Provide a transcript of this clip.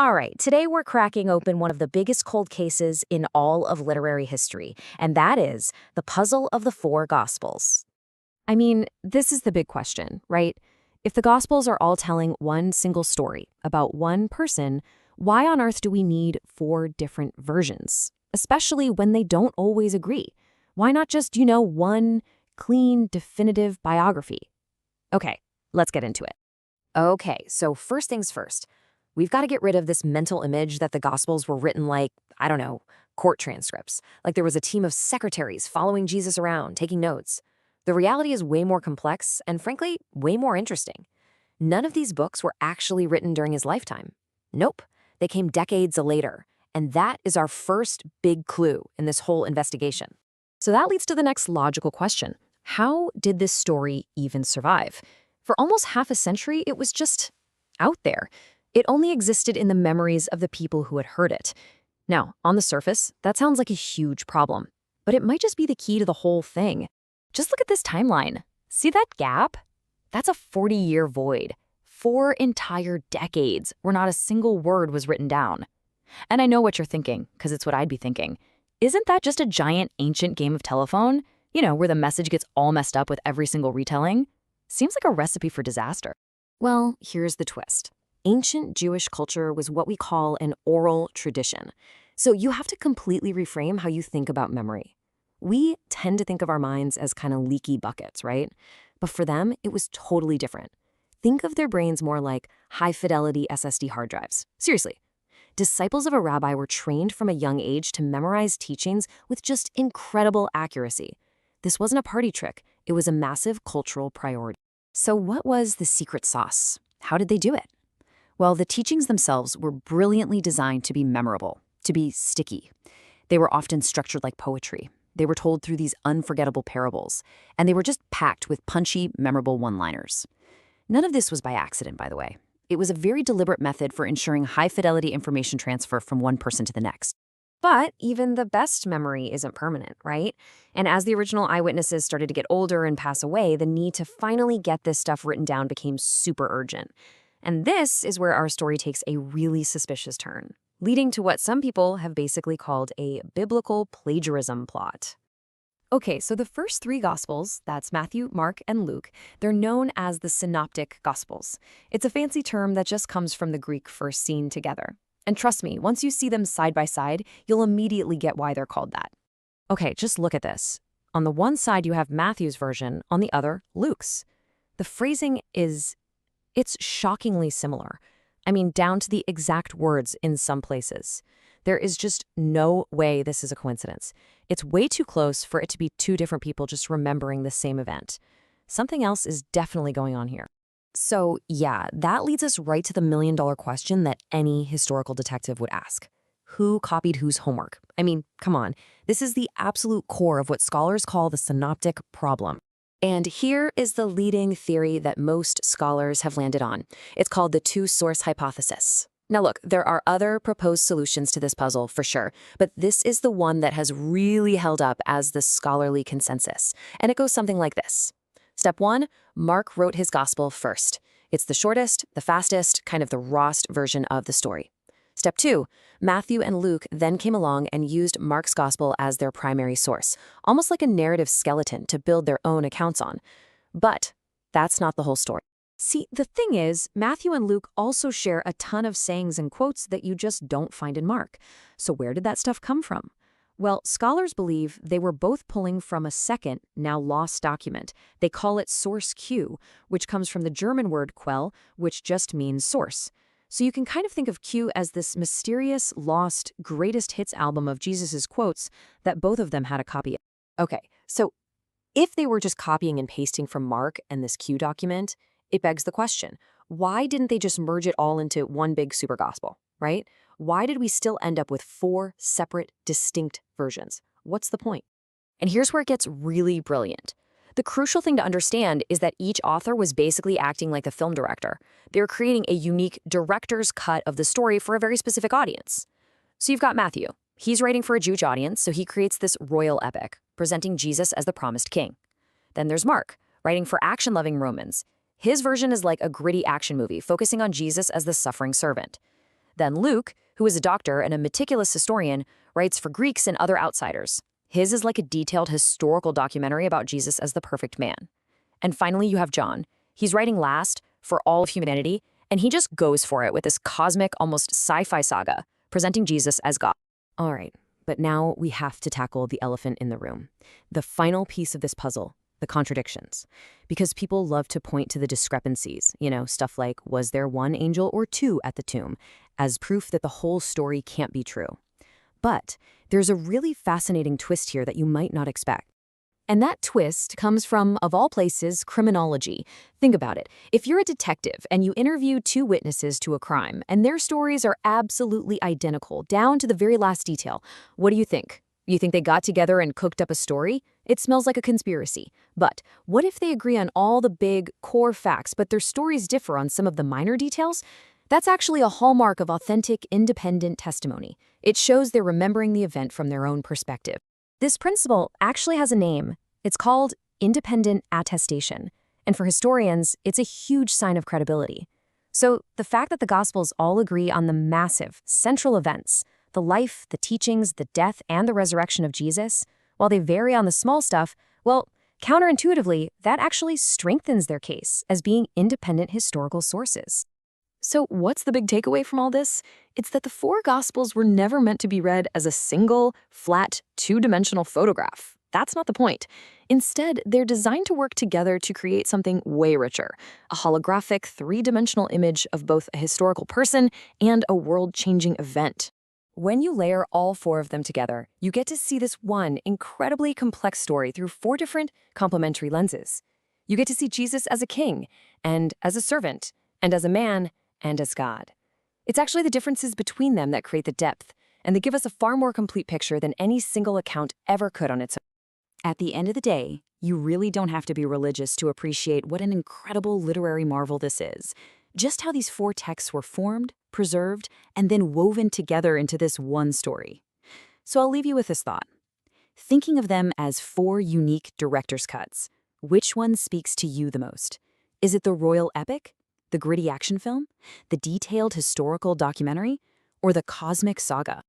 All right, today we're cracking open one of the biggest cold cases in all of literary history, and that is the puzzle of the four Gospels. I mean, this is the big question, right? If the Gospels are all telling one single story about one person, why on earth do we need four different versions? Especially when they don't always agree. Why not just, one clean, definitive biography? Okay, let's get into it. Okay, so first things first, we've got to get rid of this mental image that the Gospels were written like, I don't know, court transcripts. Like there was a team of secretaries following Jesus around, taking notes. The reality is way more complex and, frankly, way more interesting. None of these books were actually written during his lifetime. Nope, they came decades later. And that is our first big clue in this whole investigation. So that leads to the next logical question. How did this story even survive? For almost half a century, it was just out there. It only existed in the memories of the people who had heard it. Now, on the surface, that sounds like a huge problem, but it might just be the key to the whole thing. Just look at this timeline. See that gap? That's a 40-year void. 4 entire decades where not a single word was written down. And I know what you're thinking, because it's what I'd be thinking. Isn't that just a giant ancient game of telephone? Where the message gets all messed up with every single retelling? Seems like a recipe for disaster. Well, here's the twist. Ancient Jewish culture was what we call an oral tradition. So you have to completely reframe how you think about memory. We tend to think of our minds as kind of leaky buckets, right? But for them, it was totally different. Think of their brains more like high-fidelity SSD hard drives. Seriously. Disciples of a rabbi were trained from a young age to memorize teachings with just incredible accuracy. This wasn't a party trick. It was a massive cultural priority. So what was the secret sauce? How did they do it? Well, the teachings themselves were brilliantly designed to be memorable, to be sticky. They were often structured like poetry. They were told through these unforgettable parables, and they were just packed with punchy, memorable one-liners. None of this was by accident, by the way. It was a very deliberate method for ensuring high-fidelity information transfer from one person to the next. But even the best memory isn't permanent, right? And as the original eyewitnesses started to get older and pass away, the need to finally get this stuff written down became super urgent. And this is where our story takes a really suspicious turn, leading to what some people have basically called a biblical plagiarism plot. Okay, so the first 3 Gospels, that's Matthew, Mark, and Luke, they're known as the Synoptic Gospels. It's a fancy term that just comes from the Greek for seen together. And trust me, once you see them side by side, you'll immediately get why they're called that. Okay, just look at this. On the one side, you have Matthew's version, on the other, Luke's. The phrasing it's shockingly similar. I mean, down to the exact words in some places. There is just no way this is a coincidence. It's way too close for it to be 2 different people just remembering the same event. Something else is definitely going on here. So, yeah, that leads us right to the million-dollar question that any historical detective would ask. Who copied whose homework? I mean, come on. This is the absolute core of what scholars call the Synoptic Problem. And here is the leading theory that most scholars have landed on. It's called the two-source hypothesis. Now look, there are other proposed solutions to this puzzle for sure, but this is the one that has really held up as the scholarly consensus. And it goes something like this. Step 1, Mark wrote his gospel first. It's the shortest, the fastest, kind of the rawest version of the story. Step 2, Matthew and Luke then came along and used Mark's gospel as their primary source, almost like a narrative skeleton to build their own accounts on. But that's not the whole story. See, the thing is, Matthew and Luke also share a ton of sayings and quotes that you just don't find in Mark. So where did that stuff come from? Well, scholars believe they were both pulling from a second, now lost document. They call it source Q, which comes from the German word Quell, which just means source. So you can kind of think of Q as this mysterious, lost, greatest hits album of Jesus's quotes that both of them had a copy of. Okay, so if they were just copying and pasting from Mark and this Q document, it begs the question, why didn't they just merge it all into one big super gospel, right? Why did we still end up with 4 separate, distinct versions? What's the point? And here's where it gets really brilliant. The crucial thing to understand is that each author was basically acting like the film director. They were creating a unique director's cut of the story for a very specific audience. So you've got Matthew. He's writing for a Jewish audience, so he creates this royal epic, presenting Jesus as the promised king. Then there's Mark, writing for action-loving Romans. His version is like a gritty action movie, focusing on Jesus as the suffering servant. Then Luke, who is a doctor and a meticulous historian, writes for Greeks and other outsiders. His is like a detailed historical documentary about Jesus as the perfect man. And finally, you have John. He's writing last for all of humanity, and he just goes for it with this cosmic, almost sci-fi saga, presenting Jesus as God. All right, but now we have to tackle the elephant in the room. The final piece of this puzzle, the contradictions. Because people love to point to the discrepancies, stuff like, was there one angel or two at the tomb, as proof that the whole story can't be true. But there's a really fascinating twist here that you might not expect. And that twist comes from, of all places, criminology. Think about it. If you're a detective and you interview two witnesses to a crime, and their stories are absolutely identical, down to the very last detail, what do you think? You think they got together and cooked up a story? It smells like a conspiracy. But what if they agree on all the big, core facts, but their stories differ on some of the minor details? That's actually a hallmark of authentic, independent testimony. It shows they're remembering the event from their own perspective. This principle actually has a name. It's called independent attestation. And for historians, it's a huge sign of credibility. So the fact that the Gospels all agree on the massive, central events, the life, the teachings, the death, and the resurrection of Jesus, while they vary on the small stuff, well, counterintuitively, that actually strengthens their case as being independent historical sources. So what's the big takeaway from all this? It's that the four Gospels were never meant to be read as a single, flat, two-dimensional photograph. That's not the point. Instead, they're designed to work together to create something way richer, a holographic, three-dimensional image of both a historical person and a world-changing event. When you layer all four of them together, you get to see this one incredibly complex story through four different complementary lenses. You get to see Jesus as a king, and as a servant, and as a man, and as God. It's actually the differences between them that create the depth, and they give us a far more complete picture than any single account ever could on its own. At the end of the day, you really don't have to be religious to appreciate what an incredible literary marvel this is. Just how these four texts were formed, preserved, and then woven together into this one story. So I'll leave you with this thought. Thinking of them as four unique director's cuts, which one speaks to you the most? Is it the royal epic? The gritty action film, the detailed historical documentary, or the cosmic saga?